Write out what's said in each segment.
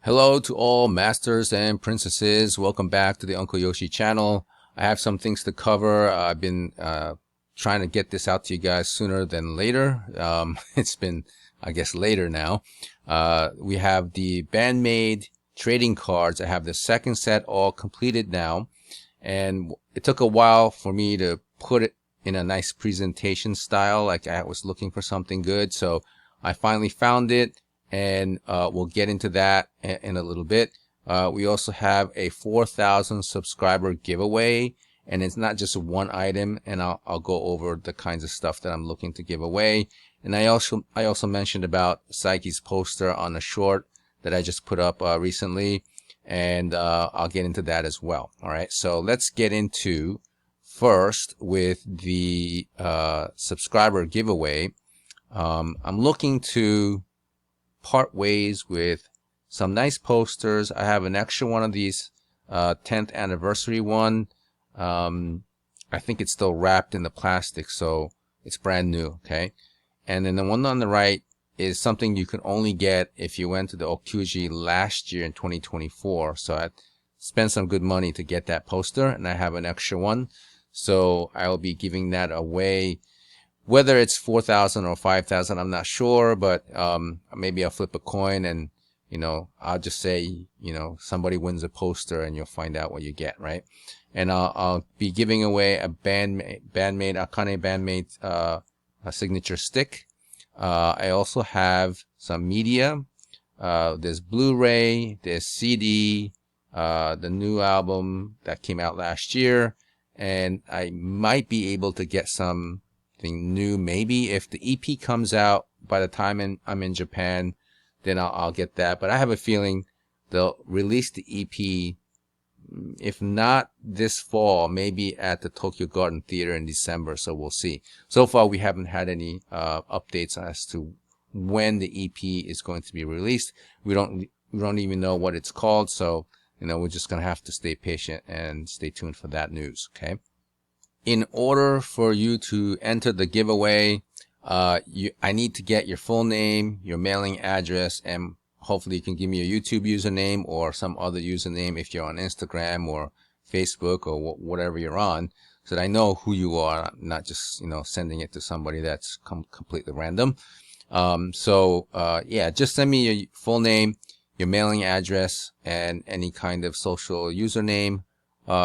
Hello to all masters and princesses. Welcome back to the Uncle Yoshi channel. I have some things to cover. I've been trying to get this out to you guys sooner than later. It's been, I guess, later now. We have the Band-Maid trading cards. I have the second set all completed now. And it took a while for me to put it in a nice presentation style. Like I was looking for something good. So I finally found it. And we'll get into that in a little bit. We also have a 4,000 subscriber giveaway, and it's not just one item, and I'll go over the kinds of stuff that I'm looking to give away. And I also mentioned about Psyche's poster on a short that I just put up recently, and I'll get into that as well. All right, so let's get into first with the subscriber giveaway. I'm looking to part ways with some nice posters. I have an extra one of these 10th anniversary one. I think it's still wrapped in the plastic, so it's brand new. Okay, and then the one on the right is something you can only get if you went to the Okuji last year in 2024. So I spent some good money to get that poster, and I have an extra one, so I will be giving that away. Whether it's 4,000 or 5,000, I'm not sure, but maybe I'll flip a coin and, I'll just say, somebody wins a poster and you'll find out what you get, right? And I'll be giving away a Band-Maid, Akane Band-Maid a signature stick. I also have some media. There's Blu-ray, there's CD, the new album that came out last year, and I might be able to get some new, maybe if the EP comes out by the time I'm in Japan, then I'll get that. But I have a feeling they'll release the EP, if not this fall, maybe at the Tokyo Garden Theater in December. So we'll see. So far, we haven't had any updates as to when the EP is going to be released. We don't even know what it's called. So we're just gonna have to stay patient and stay tuned for that news. Okay. In order for you to enter the giveaway, I need to get your full name, your mailing address, and hopefully you can give me a YouTube username or some other username if you're on Instagram or Facebook or whatever you're on, so that I know who you are, not just sending it to somebody that's completely random. Yeah, just send me your full name, your mailing address, and any kind of social username,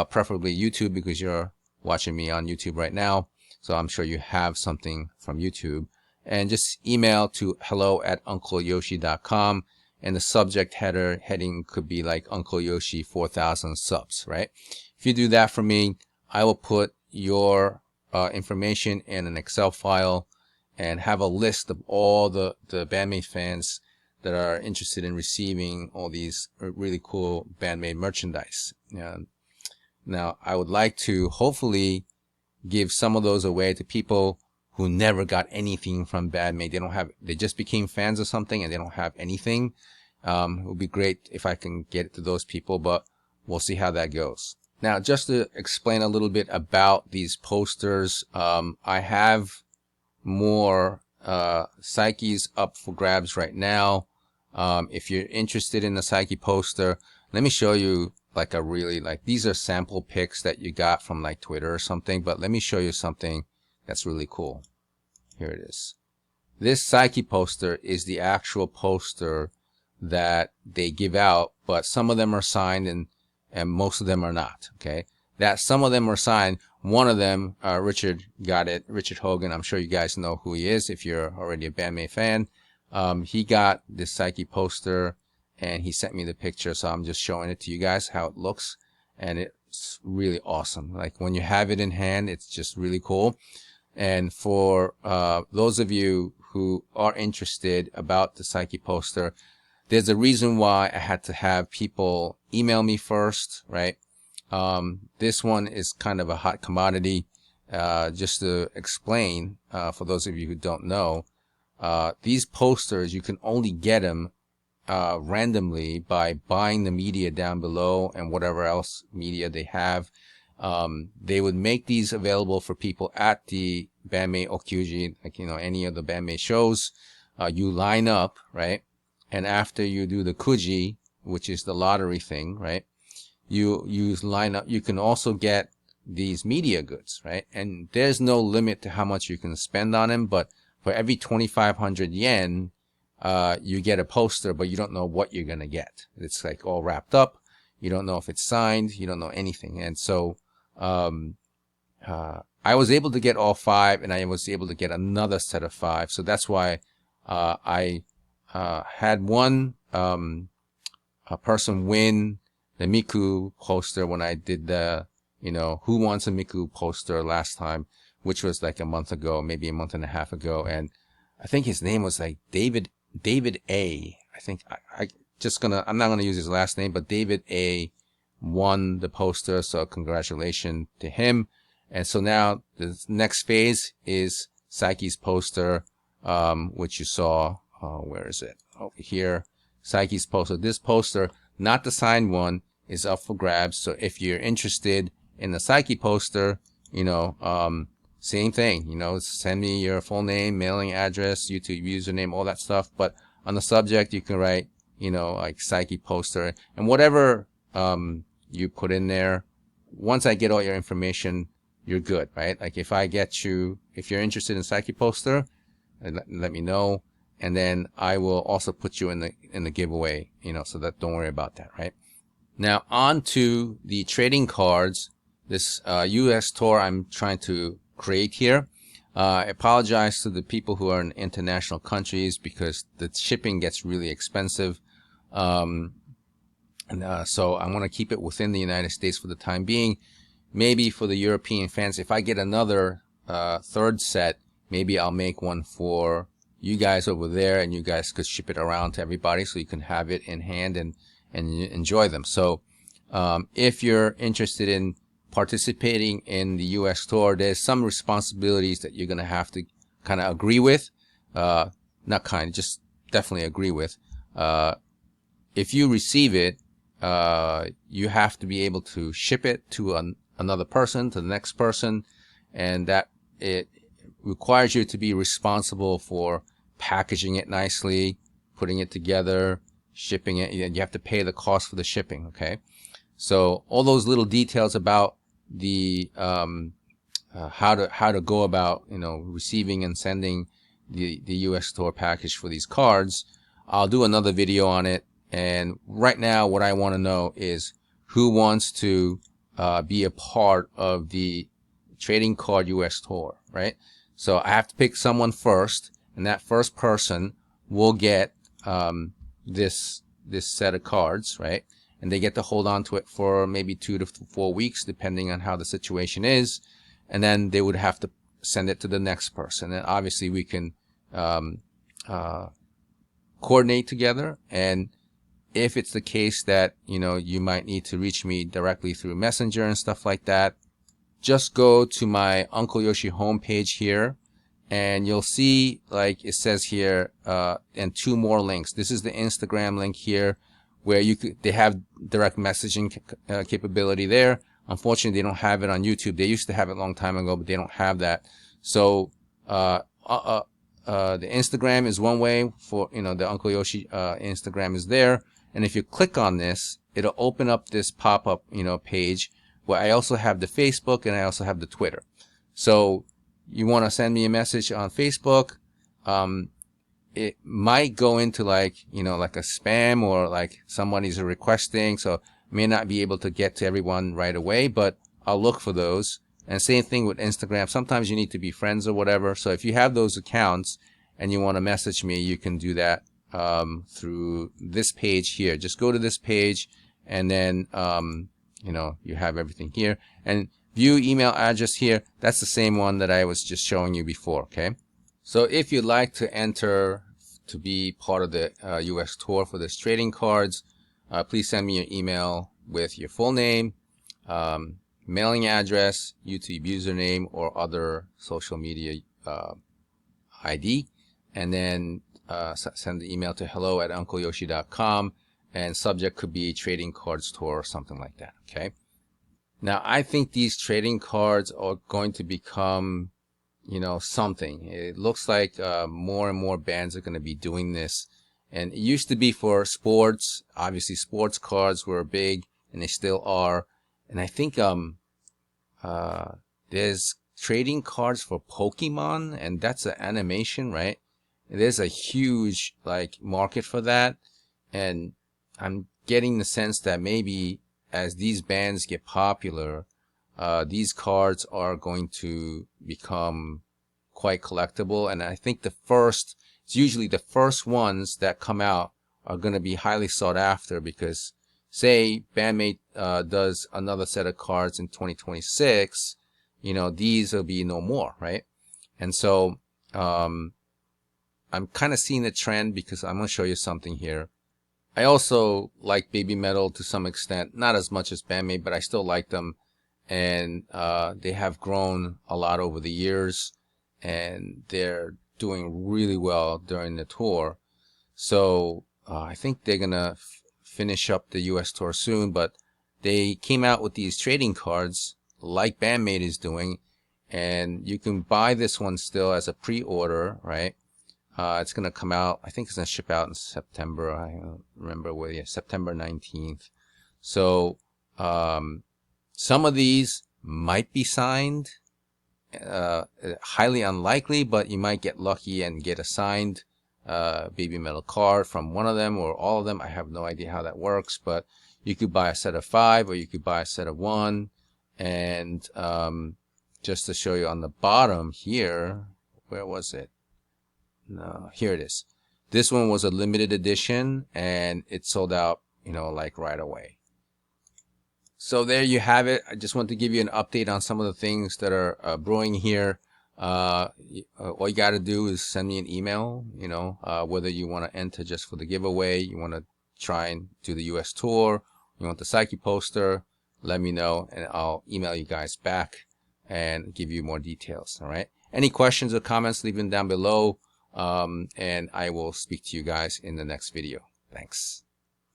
preferably YouTube, because you're watching me on YouTube right now, so I'm sure you have something from YouTube, and just email to hello@uncleyoshi.com, and the subject heading could be like Uncle Yoshi 4,000 subs, right? If you do that for me, I will put your information in an Excel file and have a list of all the Band-Maid fans that are interested in receiving all these really cool Band-Maid merchandise. Now, I would like to hopefully give some of those away to people who never got anything from Band-Maid. They just became fans of something and they don't have anything. It would be great if I can get it to those people, but we'll see how that goes. Now, just to explain a little bit about these posters, I have more Psyches up for grabs right now. If you're interested in the Psyche poster, let me show you these are sample pics that you got from like Twitter or something, but let me show you something that's really cool. Here it is. This Psyche poster is the actual poster that they give out, but some of them are signed and most of them are not. Okay, that some of them are signed. One of them, Richard got it. Richard Hogan. I'm sure you guys know who he is if you're already a Band-Maid fan. He got this Psyche poster, and he sent me the picture, so I'm just showing it to you guys how it looks, and it's really awesome. Like when you have it in hand, it's just really cool. And for those of you who are interested about the Psyche poster, there's a reason why I had to have people email me first, right? This one is kind of a hot commodity. Just to explain, for those of you who don't know, these posters, you can only get them randomly by buying the media down below and whatever else media they have. They would make these available for people at the Band-Maid Okuji, like any of the Band-Maid shows. You line up, right? And after you do the kuji, which is the lottery thing, right? You line up. You can also get these media goods, right? And there's no limit to how much you can spend on them, but for every 2,500 yen, you get a poster, but you don't know what you're gonna get. It's like all wrapped up. You don't know if it's signed. You don't know anything. And so I was able to get all 5, and I was able to get another set of 5. So that's why I had one a person win the Miku poster when I did the, Who Wants a Miku poster last time, which was like a month ago, maybe a month and a half ago. And I think his name was like David A. I think I'm not gonna use his last name, but David A won the poster. So congratulations to him. And so now the next phase is Psyche's poster, which you saw. Where is it? Over here. Psyche's poster. This poster, not the signed one, is up for grabs. So if you're interested in the Psyche poster, same thing, send me your full name, mailing address, YouTube username, all that stuff. But on the subject, you can write, like Psyche poster, and whatever you put in there. Once I get all your information, you're good, right? Like if you're interested in Psyche poster, let me know, and then I will also put you in the giveaway, so that don't worry about that, right? Now on to the trading cards. This US tour I'm trying to create here. I apologize to the people who are in international countries because the shipping gets really expensive. So I want to keep it within the United States for the time being. Maybe for the European fans, if I get another third set, maybe I'll make one for you guys over there, and you guys could ship it around to everybody so you can have it in hand and enjoy them. So if you're interested in participating in the US tour, there's some responsibilities that you're going to have to kind of agree with. Just definitely agree with. If you receive it, you have to be able to ship it to another person, to the next person, and that it requires you to be responsible for packaging it nicely, putting it together, shipping it. You have to pay the cost for the shipping, okay? So all those little details about the how to go about receiving and sending the US tour package for these cards, I'll do another video on it. And right now what I want to know is who wants to be a part of the trading card US tour, right? So I have to pick someone first, and that first person will get this set of cards, right? And they get to hold on to it for maybe 2 to 4 weeks, depending on how the situation is. And then they would have to send it to the next person. And obviously we can coordinate together. And if it's the case that, you might need to reach me directly through Messenger and stuff like that, just go to my Uncle Yoshi homepage here, and you'll see, like it says here, and 2 more links. This is the Instagram link here, where they have direct messaging capability there. Unfortunately, they don't have it on YouTube. They used to have it a long time ago, but they don't have that. So the Instagram is one way for, the Uncle Yoshi Instagram is there. And if you click on this, it'll open up this pop-up, page where I also have the Facebook and I also have the Twitter. So you want to send me a message on Facebook. It might go into like a spam, or like somebody's requesting, so may not be able to get to everyone right away, but I'll look for those. And same thing with Instagram. Sometimes you need to be friends or whatever. So if you have those accounts and you want to message me, you can do that through this page here. Just go to this page, and then you have everything here. And view email address here, that's the same one that I was just showing you before, okay? So if you'd like to enter to be part of the US tour for this trading cards, please send me your email with your full name, mailing address, YouTube username, or other social media ID, and then send the email to hello@uncleyoshi.com, and subject could be trading cards tour or something like that, okay? Now, I think these trading cards are going to become something. It looks like more and more bands are going to be doing this, And it used to be for sports. Obviously, sports cards were big, and they still are. And I think there's trading cards for Pokemon, and that's an animation, right? There's a huge like market for that, and I'm getting the sense that maybe as these bands get popular, these cards are going to become quite collectible. And I think it's usually the first ones that come out are going to be highly sought after, because say Band-Maid does another set of cards in 2026, you know, these will be no more, right? And so I'm kind of seeing the trend, because I'm going to show you something here. I also like Baby Metal to some extent, not as much as Band-Maid, but I still like them. And they have grown a lot over the years, and they're doing really well during the tour. So I think they're gonna finish up the US tour soon, but they came out with these trading cards like Band-Maid is doing, and you can buy this one still as a pre-order, right? It's gonna come out, I think it's gonna ship out in September. I don't remember where, yeah, September 19th. So some of these might be signed, highly unlikely, but you might get lucky and get a signed Baby Metal card from one of them or all of them. I have no idea how that works, but you could buy a set of 5 or you could buy a set of 1. And just to show you on the bottom here, where was it? No, here it is. This one was a limited edition, and it sold out, you know, like right away. So there you have it. I just want to give you an update on some of the things that are brewing here. All you got to do is send me an email, you know, whether you want to enter just for the giveaway, you want to try and do the US tour, you want the Psyche Poster, let me know, and I'll email you guys back and give you more details. All right. Any questions or comments, leave them down below, and I will speak to you guys in the next video. Thanks.